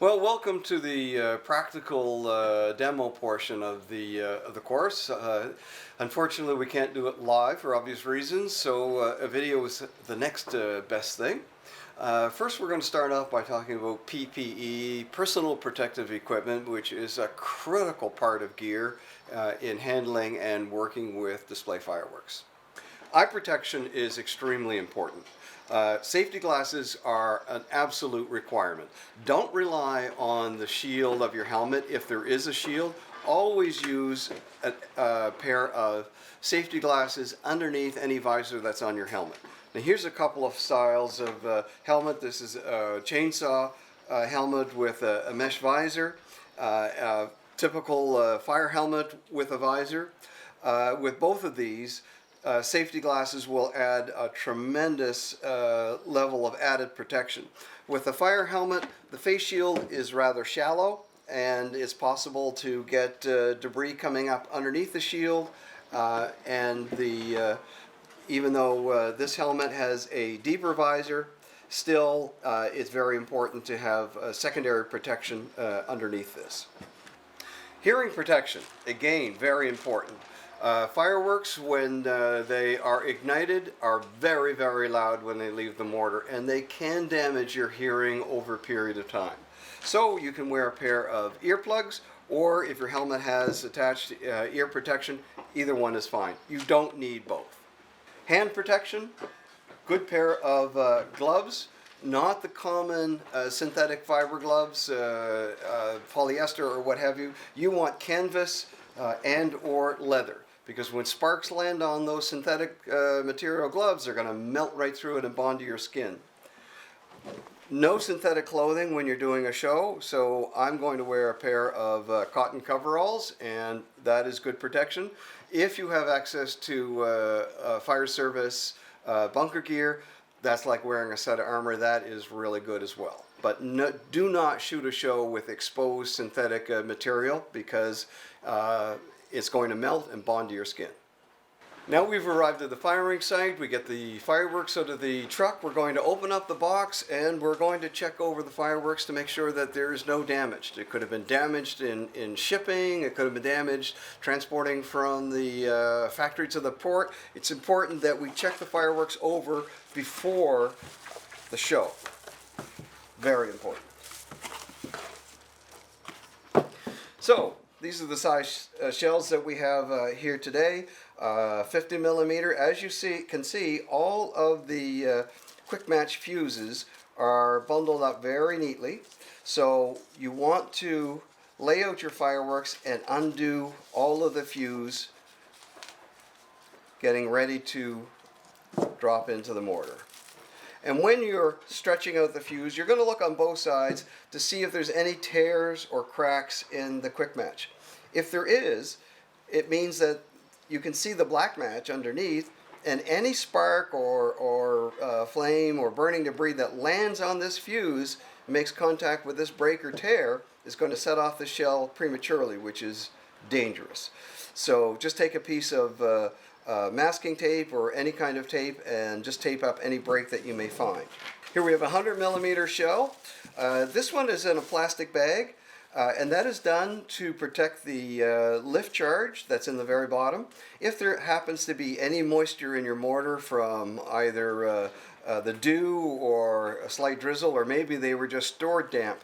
Well, welcome to the practical demo portion of the course. Unfortunately, we can't do it live for obvious reasons, so a video is the next best thing. First, we're going to start off by talking about PPE, personal protective equipment, which is a critical part of gear in handling and working with display fireworks. Eye protection is extremely important. Safety glasses are an absolute requirement. Don't rely on the shield of your helmet if there is a shield. Always use a pair of safety glasses underneath any visor that's on your helmet. Now here's a couple of styles of helmet. This is a chainsaw helmet with a mesh visor, a typical fire helmet with a visor. With both of these, safety glasses will add a tremendous level of added protection. With the fire helmet, the face shield is rather shallow, and it's possible to get debris coming up underneath the shield. Even though this helmet has a deeper visor, still it's very important to have secondary protection underneath this. Hearing protection, again, very important. Fireworks, when they are ignited, are very, very loud when they leave the mortar, and they can damage your hearing over a period of time. So you can wear a pair of earplugs, or if your helmet has attached ear protection, either one is fine. You don't need both. Hand protection, good pair of gloves, not the common synthetic fiber gloves, polyester or what have you. You want canvas and or leather, because when sparks land on those synthetic material gloves, they're going to melt right through it and bond to your skin. No synthetic clothing when you're doing a show, so I'm going to wear a pair of cotton coveralls, and that is good protection. If you have access to fire service bunker gear, that's like wearing a set of armor. That is really good as well. But do not shoot a show with exposed synthetic material, because it's going to melt and bond to your skin. Now we've arrived at the firing site. We get the fireworks out of the truck. We're going to open up the box, and we're going to check over the fireworks to make sure that there is no damage. It could have been damaged in shipping. It could have been damaged transporting from the factory to the port. It's important that we check the fireworks over before the show. Very important. So, these are the size shells that we have here today. 50 millimeter. As you can see, all of the quick match fuses are bundled up very neatly. So you want to lay out your fireworks and undo all of the fuse, getting ready to drop into the mortar. And when you're stretching out the fuse, you're going to look on both sides to see if there's any tears or cracks in the quick match. If there is, it means that you can see the black match underneath, and any spark or flame or burning debris that lands on this fuse, makes contact with this break or tear, is going to set off the shell prematurely, which is dangerous. So just take a piece of masking tape or any kind of tape and just tape up any break that you may find. Here we have a 100 millimeter shell. This one is in a plastic bag. And that is done to protect the lift charge that's in the very bottom. If there happens to be any moisture in your mortar from either the dew or a slight drizzle, or maybe they were just stored damp,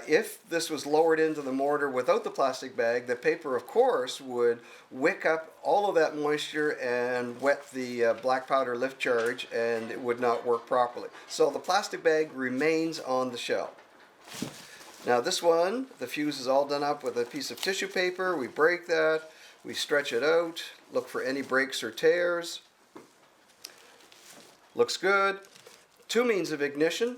if this was lowered into the mortar without the plastic bag, the paper, of course, would wick up all of that moisture and wet the black powder lift charge, and it would not work properly. So the plastic bag remains on the shell. Now this one, the fuse is all done up with a piece of tissue paper. We break that, we stretch it out, look for any breaks or tears. Looks good. Two means of ignition.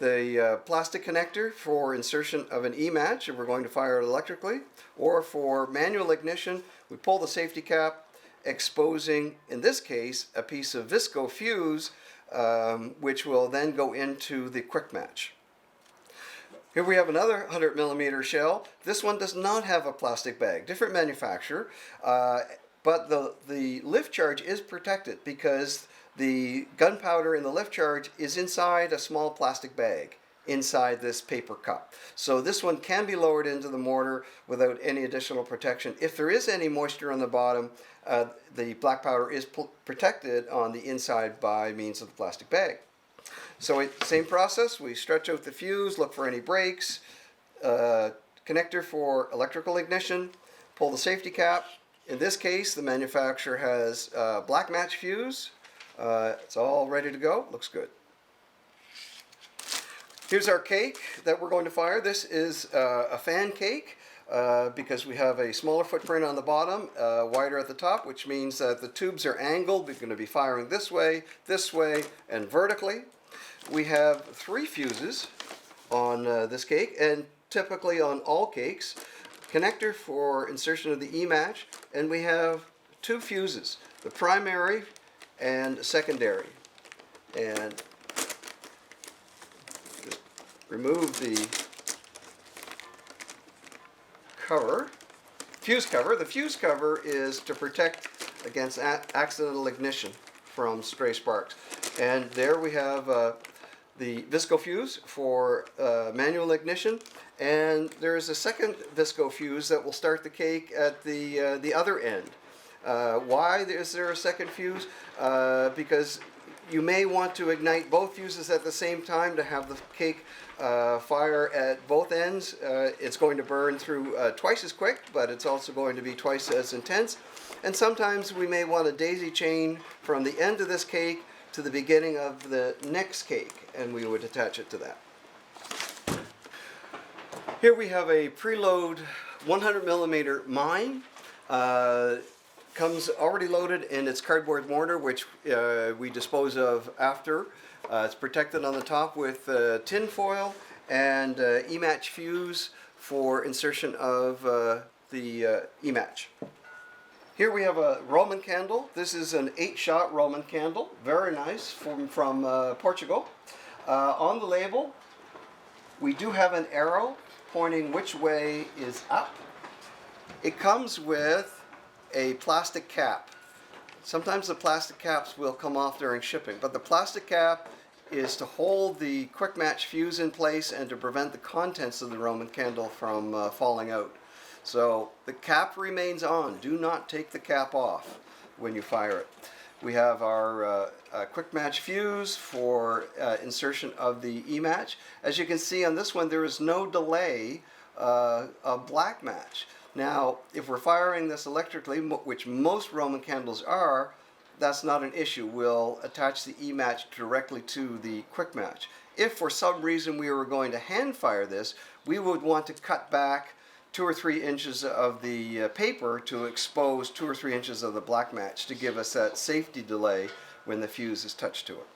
The plastic connector for insertion of an E-match, if we're going to fire it electrically, or for manual ignition, we pull the safety cap, exposing, in this case, a piece of visco fuse, which will then go into the quick match. Here we have another 100 millimeter shell. This one does not have a plastic bag, different manufacturer, but the lift charge is protected because the gunpowder in the lift charge is inside a small plastic bag. inside this paper cup. So this one can be lowered into the mortar without any additional protection. If there is any moisture on the bottom, the black powder is protected on the inside by means of the plastic bag. So same process, we stretch out the fuse, look for any breaks, connector for electrical ignition, pull the safety cap. In this case, the manufacturer has black match fuse. It's all ready to go, looks good. Here's our cake that we're going to fire. This is a fan cake because we have a smaller footprint on the bottom, wider at the top, which means that the tubes are angled. We're going to be firing this way, and vertically. We have 3 fuses on this cake, and typically on all cakes, connector for insertion of the E-match, and we have 2 fuses, the primary and secondary. And just remove the cover, fuse cover. The fuse cover is to protect against accidental ignition from stray sparks. And there we have the visco fuse for manual ignition, and there is a second visco fuse that will start the cake at the other end. Why is there a second fuse? Because you may want to ignite both fuses at the same time to have the cake fire at both ends. It's going to burn through twice as quick, but it's also going to be twice as intense. And sometimes we may want a daisy chain from the end of this cake to the beginning of the next cake, and we would attach it to that. Here we have a preload 100mm mine. Comes already loaded in its cardboard mortar, which we dispose of after. It's protected on the top with tin foil and E-match fuse for insertion of the E-match. Here we have a Roman candle. This is an 8-shot Roman candle, very nice, from Portugal. On the label, we do have an arrow pointing which way is up. It comes with a plastic cap. Sometimes the plastic caps will come off during shipping, but the plastic cap is to hold the quick match fuse in place and to prevent the contents of the Roman candle from falling out. So the cap remains on. Do not take the cap off when you fire it. We have our quick match fuse for insertion of the E-match. As you can see on this one, there is no delay of black match. Now, if we're firing this electrically, which most Roman candles are, that's not an issue. We'll attach the E-match directly to the quick match. If for some reason we were going to hand fire this, we would want to cut back 2 or 3 inches of the paper to expose 2 or 3 inches of the black match to give us that safety delay when the fuse is touched to it.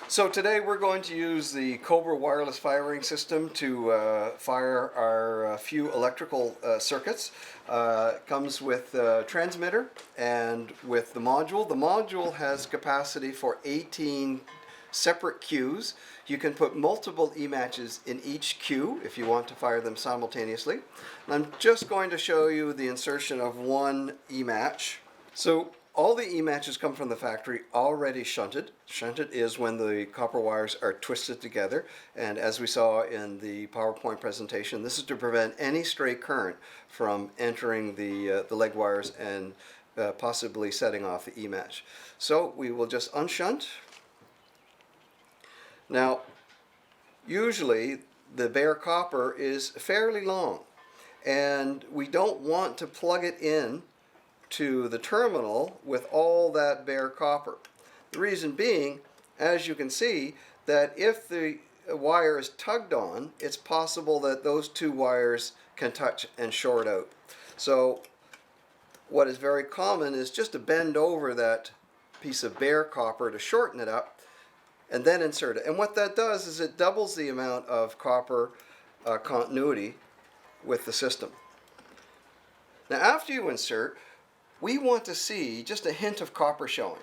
So today we're going to use the Cobra wireless firing system to fire our few electrical circuits. It comes with a transmitter and with the module. The module has capacity for 18 separate cues. You can put multiple E-matches in each cue if you want to fire them simultaneously. And I'm just going to show you the insertion of one E-match. So all the E-matches come from the factory already shunted. Shunted is when the copper wires are twisted together, and as we saw in the PowerPoint presentation, this is to prevent any stray current from entering the leg wires and possibly setting off the E-match. So we will just unshunt. Now, usually the bare copper is fairly long, and we don't want to plug it in to the terminal with all that bare copper. The reason being, as you can see, that if the wire is tugged on, it's possible that those 2 wires can touch and short out. So what is very common is just to bend over that piece of bare copper to shorten it up and then insert it. And what that does is it doubles the amount of copper continuity with the system. Now after you insert, we want to see just a hint of copper showing.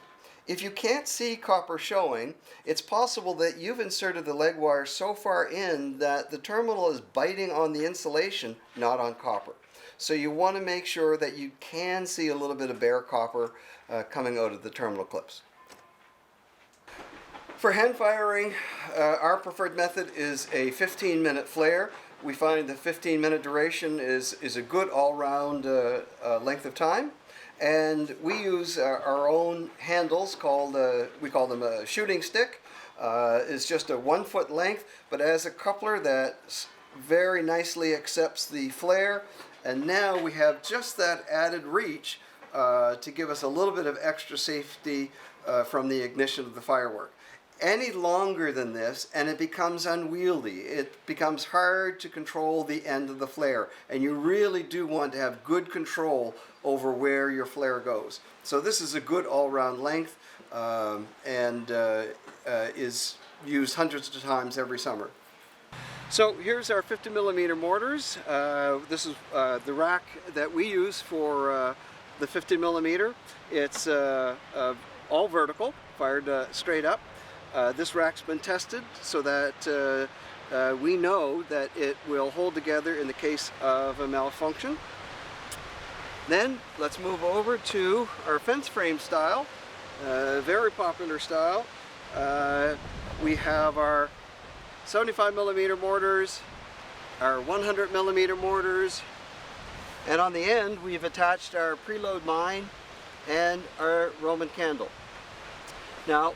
If you can't see copper showing, it's possible that you've inserted the leg wire so far in that the terminal is biting on the insulation, not on copper. So you want to make sure that you can see a little bit of bare copper coming out of the terminal clips. For hand firing, our preferred method is a 15-minute flare. We find the 15-minute duration is a good all-round length of time. And we use our own handles called, we call them a shooting stick. It's just a 1 foot length, but it has a coupler that very nicely accepts the flare. And now we have just that added reach to give us a little bit of extra safety from the ignition of the firework. Any longer than this and it becomes unwieldy. It becomes hard to control the end of the flare, and you really do want to have good control over where your flare goes. So this is a good all-round length and is used hundreds of times every summer. So here's our 50mm mortars. This is the rack that we use for the 50mm. It's all vertical, fired straight up. This rack's been tested so that we know that it will hold together in the case of a malfunction. Then let's move over to our fence frame style, very popular style. We have our 75mm mortars, our 100mm mortars, and on the end we've attached our preload mine and our Roman candle. Now,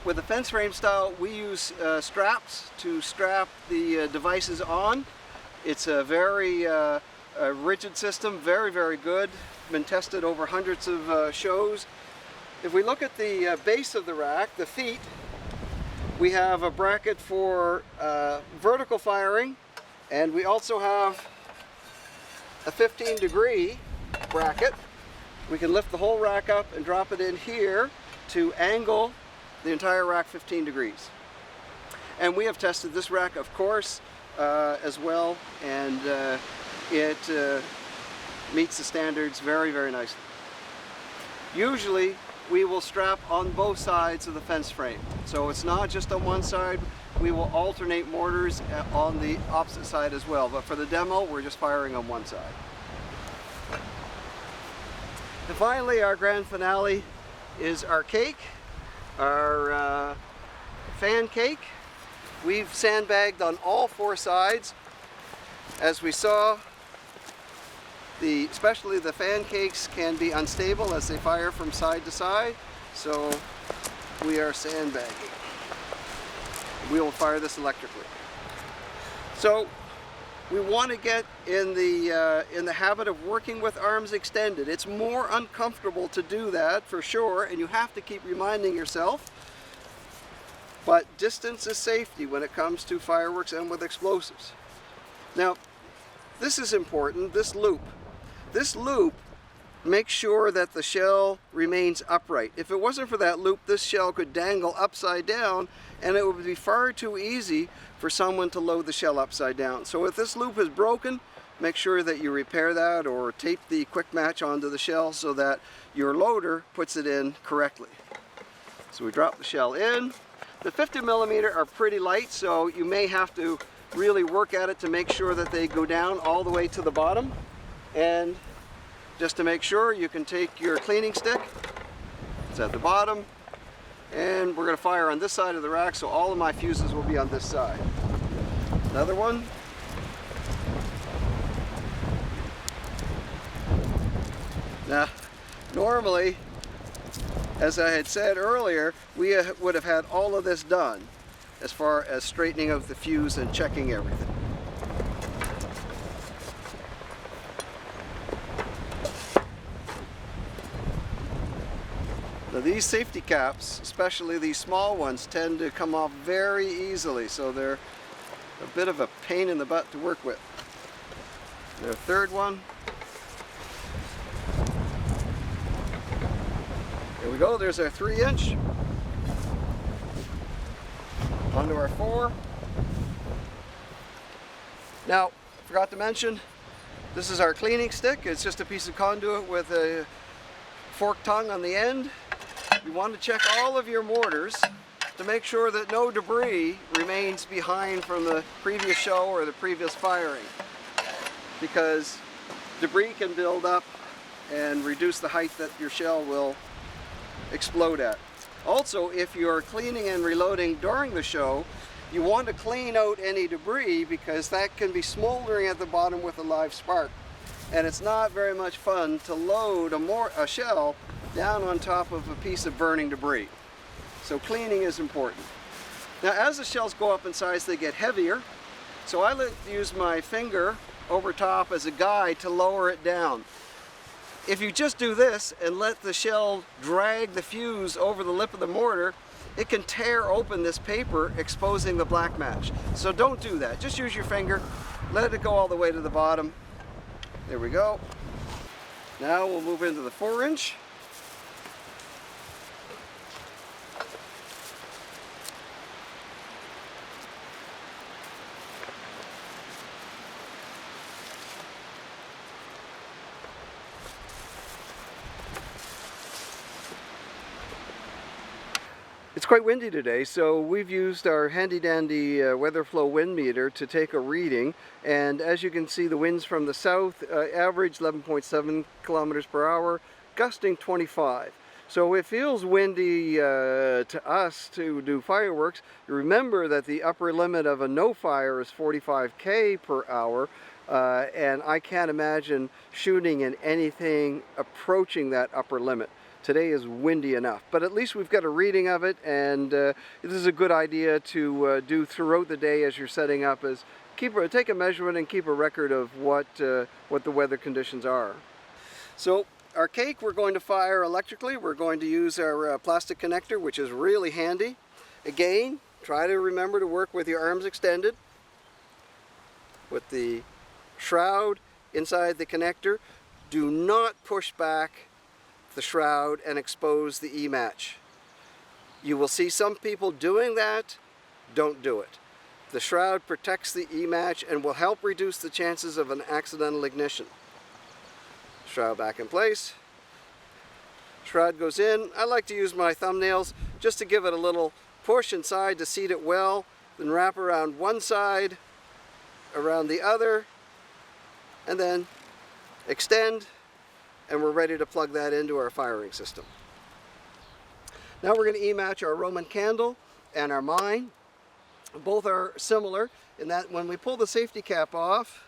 with the fence frame style, we use straps to strap the devices on. It's a very rigid system, very, very good. Been tested over hundreds of shows. If we look at the base of the rack, the feet, we have a bracket for vertical firing, and we also have a 15-degree bracket. We can lift the whole rack up and drop it in here to angle the entire rack 15 degrees. And we have tested this rack, of course, as well, and it meets the standards very, very nicely. Usually we will strap on both sides of the fence frame. So it's not just on one side, we will alternate mortars on the opposite side as well. But for the demo, we're just firing on one side. And finally, our grand finale is our cake. Our fan cake. We've sandbagged on all four sides. As we saw, especially the fan cakes can be unstable as they fire from side to side, so we are sandbagging. We will fire this electrically. So we want to get in the habit of working with arms extended. It's more uncomfortable to do that for sure, and you have to keep reminding yourself. But distance is safety when it comes to fireworks and with explosives. Now, this is important, this loop. This loop makes sure that the shell remains upright. If it wasn't for that loop, this shell could dangle upside down, and it would be far too easy for someone to load the shell upside down. So if this loop is broken, make sure that you repair that or tape the quick match onto the shell so that your loader puts it in correctly. So we drop the shell in. The 50mm are pretty light, so you may have to really work at it to make sure that they go down all the way to the bottom. And just to make sure, you can take your cleaning stick, it's at the bottom, and we're going to fire on this side of the rack, so all of my fuses will be on this side. Another one. Now, normally, as I had said earlier, we would have had all of this done as far as straightening of the fuse and checking everything. Now these safety caps, especially these small ones, tend to come off very easily, so they're a bit of a pain in the butt to work with. The third one. There we go, there's our 3-inch. Onto our 4. Now, I forgot to mention, this is our cleaning stick. It's just a piece of conduit with a forked tongue on the end. You want to check all of your mortars to make sure that no debris remains behind from the previous show or the previous firing, because debris can build up and reduce the height that your shell will explode at. Also, if you're cleaning and reloading during the show, you want to clean out any debris because that can be smoldering at the bottom with a live spark. And it's not very much fun to load a shell down on top of a piece of burning debris. So cleaning is important. Now as the shells go up in size, they get heavier. So I use my finger over top as a guide to lower it down. If you just do this and let the shell drag the fuse over the lip of the mortar, it can tear open this paper, exposing the black match. So don't do that. Just use your finger, let it go all the way to the bottom. There we go. Now we'll move into the 4-inch. It's quite windy today, so we've used our handy-dandy weather flow wind meter to take a reading, and as you can see, the winds from the south average 11.7 kilometers per hour, gusting 25. So it feels windy to us to do fireworks. Remember that the upper limit of a no fire is 45 per hour, and I can't imagine shooting in anything approaching that upper limit. Today is windy enough, but at least we've got a reading of it, and this is a good idea to do throughout the day as you're setting up, is take a measurement and keep a record of what the weather conditions are. So our cake we're going to fire electrically. We're going to use our plastic connector, which is really handy. Again, try to remember to work with your arms extended, with the shroud inside the connector. Do not push back the shroud and expose the E-match. You will see some people doing that. Don't do it. The shroud protects the E-match and will help reduce the chances of an accidental ignition. Shroud back in place. Shroud goes in. I like to use my thumbnails just to give it a little push inside to seat it well, then wrap around one side, around the other, and then extend, and we're ready to plug that into our firing system. Now we're going to E-match our Roman candle and our mine. Both are similar in that when we pull the safety cap off,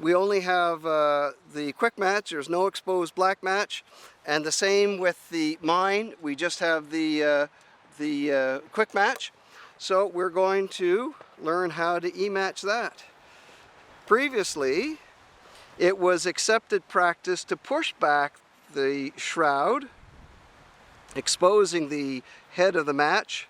we only have the quick match. There's no exposed black match, and the same with the mine. We just have the quick match. So we're going to learn how to E-match that. Previously, it was accepted practice to push back the shroud, exposing the head of the match,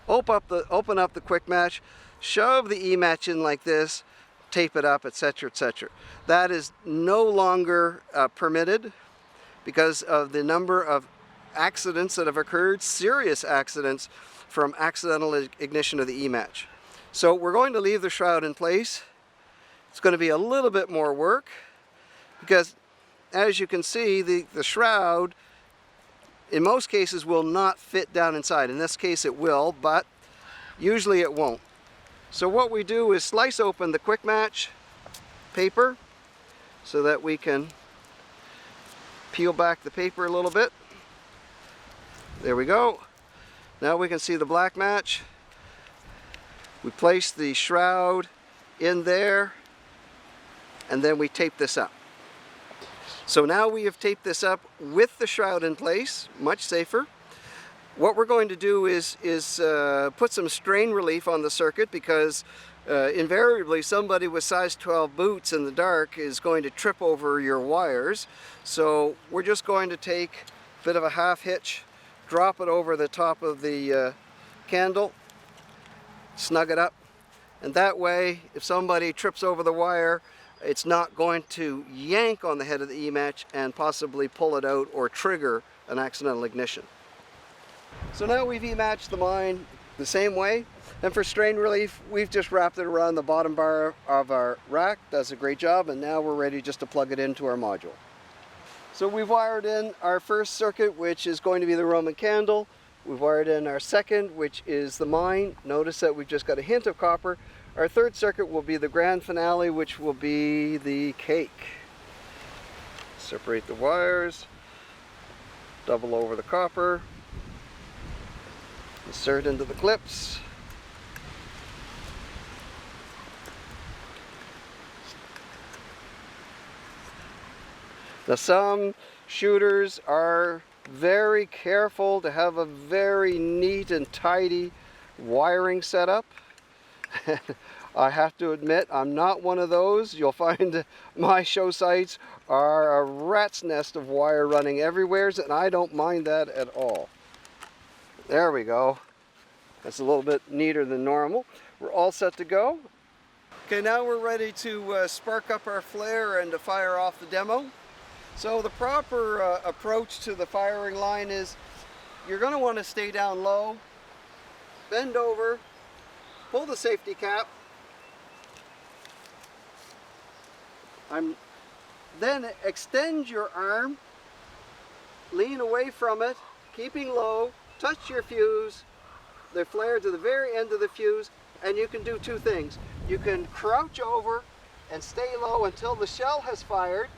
open up the quick match, shove the E-match in like this, tape it up, etc., etc. That is no longer permitted because of the number of accidents that have occurred, serious accidents from accidental ignition of the E-match. So we're going to leave the shroud in place. It's going to be a little bit more work because, as you can see, the shroud in most cases will not fit down inside. In this case it will, but usually it won't. So what we do is slice open the quick match paper so that we can peel back the paper a little bit. There we go. Now we can see the black match. We place the shroud in there, and then we tape this up. So now we have taped this up with the shroud in place, much safer. What we're going to do is put some strain relief on the circuit because invariably somebody with size 12 boots in the dark is going to trip over your wires. So we're just going to take a bit of a half hitch, drop it over the top of the candle, snug it up, and that way if somebody trips over the wire, it's not going to yank on the head of the E-match and possibly pull it out or trigger an accidental ignition. So now we've E-matched the mine the same way, and for strain relief we've just wrapped it around the bottom bar of our rack. Does a great job, and now we're ready just to plug it into our module. So we've wired in our first circuit, which is going to be the Roman candle. We've wired in our second, which is the mine. Notice that we've just got a hint of copper. Our third circuit will be the grand finale, which will be the cake. Separate the wires, double over the copper, Insert into the clips. Now some shooters are very careful to have a very neat and tidy wiring setup. I have to admit, I'm not one of those. You'll find my show sites are a rat's nest of wire running everywhere, and I don't mind that at all. There we go. That's a little bit neater than normal. We're all set to go. Okay, now we're ready to spark up our flare and to fire off the demo. So the proper approach to the firing line is you're going to want to stay down low, bend over, pull the safety cap. Then extend your arm, lean away from it, keeping low, touch your fuse, the flare to the very end of the fuse, and you can do two things. You can crouch over and stay low until the shell has fired.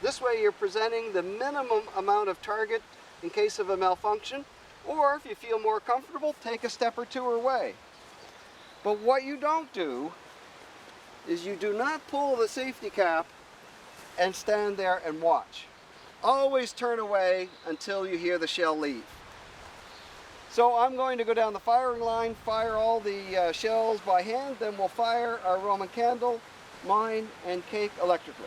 This way you're presenting the minimum amount of target in case of a malfunction, or if you feel more comfortable, take a step or two away. But what you don't do is you do not pull the safety cap and stand there and watch. Always turn away until you hear the shell leave. So I'm going to go down the firing line, fire all the shells by hand, then we'll fire our Roman candle, mine, and cake electrically.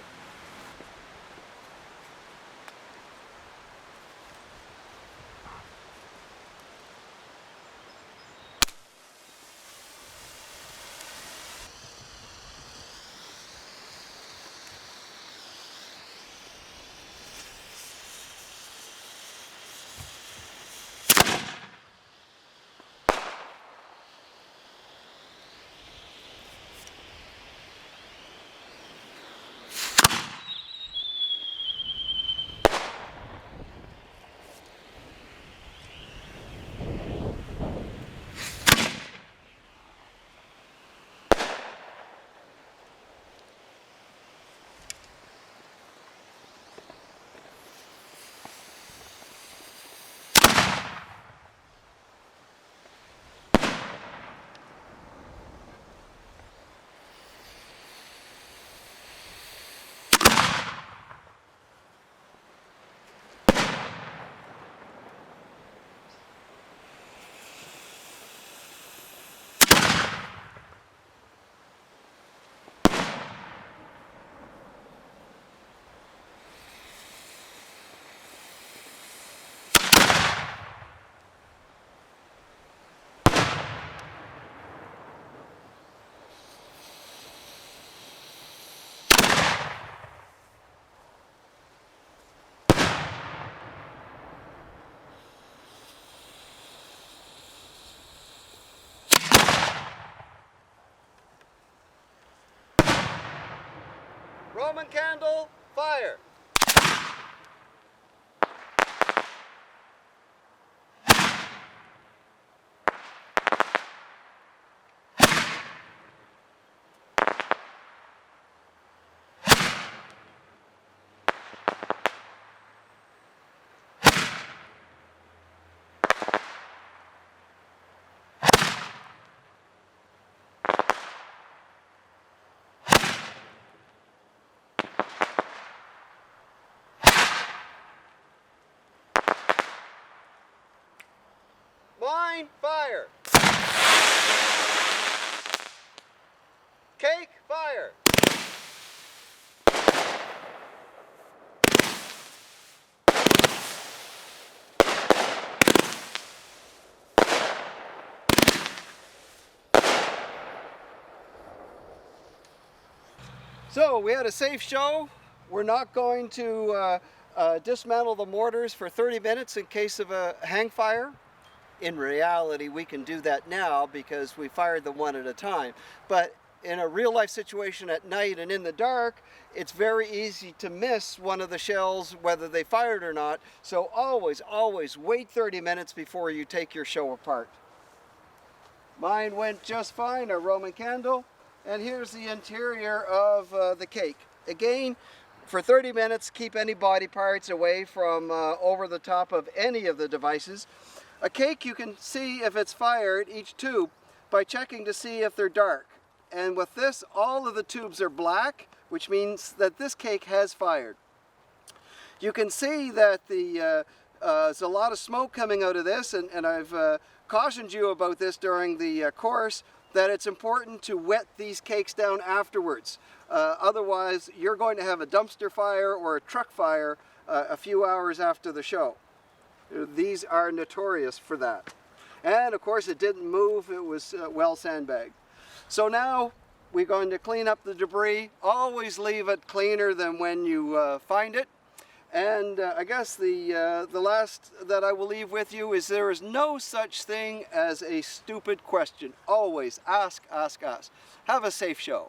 Roman candle, fire! Mine, fire! Cake, fire! So we had a safe show. We're not going to dismantle the mortars for 30 minutes in case of a hang fire. In reality, we can do that now because we fired them one at a time. But in a real life situation at night and in the dark, it's very easy to miss one of the shells, whether they fired or not. So always, always wait 30 minutes before you take your show apart. Mine went just fine, a Roman candle. And here's the interior of the cake. Again, for 30 minutes, keep any body parts away from over the top of any of the devices. A cake, you can see if it's fired, each tube, by checking to see if they're dark. And with this, all of the tubes are black, which means that this cake has fired. You can see that there's a lot of smoke coming out of this, and I've cautioned you about this during the course, that it's important to wet these cakes down afterwards. Otherwise, you're going to have a dumpster fire or a truck fire a few hours after the show. These are notorious for that. And of course it didn't move, it was well sandbagged. So now we're going to clean up the debris. Always leave it cleaner than when you find it. And I guess the last that I will leave with you is there is no such thing as a stupid question. Always ask, ask, ask. Have a safe show.